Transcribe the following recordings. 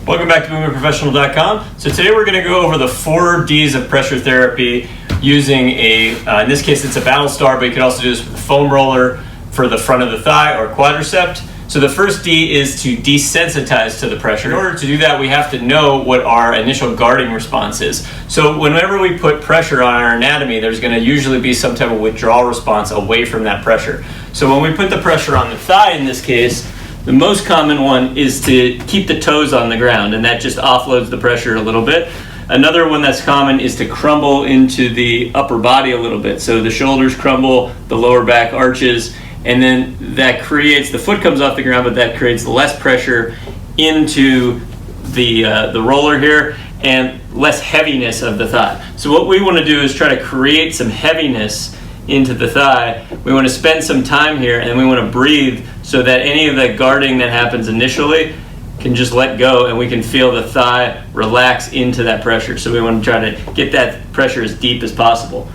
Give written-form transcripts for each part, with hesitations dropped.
Welcome back to movementprofessional.com. So today we're going to go over the 4 Ds of pressure therapy using in this case it's a battle star, but you can also do this with a foam roller for the front of the thigh or quadricep. So the first D is to desensitize to the pressure. In order to do that, we have to know what our initial guarding response is. So whenever we put pressure on our anatomy, there's going to usually be some type of withdrawal response away from that pressure. So when we put the pressure on the thigh in this case, the most common one is to keep the toes on the ground, and that just offloads the pressure a little bit. Another one that's common is to crumble into the upper body a little bit. So the shoulders crumble, the lower back arches, and then that creates, the foot comes off the ground, but that creates less pressure into the roller here and less heaviness of the thigh. So what we want to do is try to create some heaviness into the thigh. We want to spend some time here, and we want to breathe so that any of the guarding that happens initially can just let go, and we can feel the thigh relax into that pressure. So we want to try to get that pressure as deep as possible.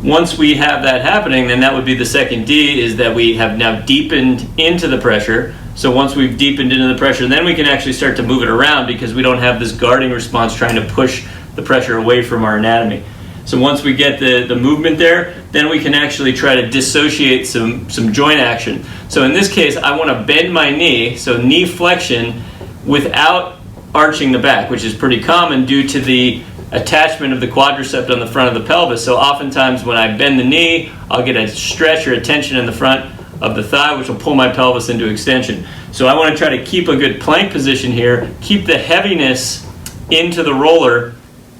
Once we have that happening, then that would be the second D, is that we have now deepened into the pressure. So once we've deepened into the pressure, then we can actually start to move it around because we don't have this guarding response trying to push the pressure away from our anatomy. So once we get the movement there, then we can actually try to dissociate some joint action. So in this case, I want to bend my knee, so knee flexion, without arching the back, which is pretty common due to the attachment of the quadricep on the front of the pelvis. So oftentimes when I bend the knee, I'll get a stretch or a tension in the front of the thigh, which will pull my pelvis into extension. So I want to try to keep a good plank position here, keep the heaviness into the roller,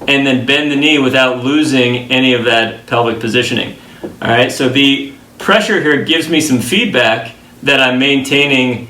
and then bend the knee without losing any of that pelvic positioning. All right, so the pressure here gives me some feedback that I'm maintaining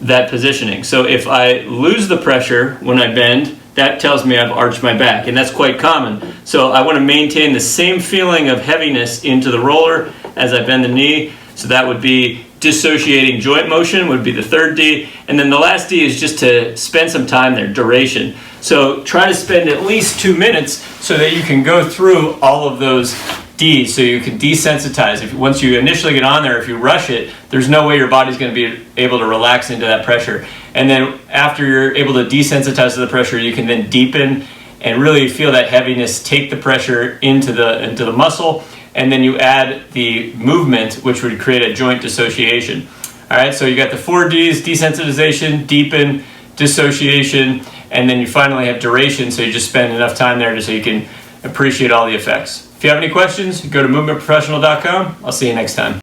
that positioning. So if I lose the pressure when I bend, that tells me I've arched my back, and that's quite common. So I want to maintain the same feeling of heaviness into the roller as I bend the knee. So that would be dissociating joint motion would be the third D. And then the last D is just to spend some time there, duration. So try to spend at least 2 minutes so that you can go through all of those Ds, so you can desensitize. Once you initially get on there, if you rush it, there's no way your body's going to be able to relax into that pressure. And then after you're able to desensitize to the pressure, you can then deepen and really feel that heaviness take the pressure into the muscle, and then you add the movement, which would create a joint dissociation. All right, so you got the 4 Ds: desensitization, deepen, dissociation, and then you finally have duration, so you just spend enough time there so you can appreciate all the effects. If you have any questions, go to movementprofessional.com. I'll see you next time.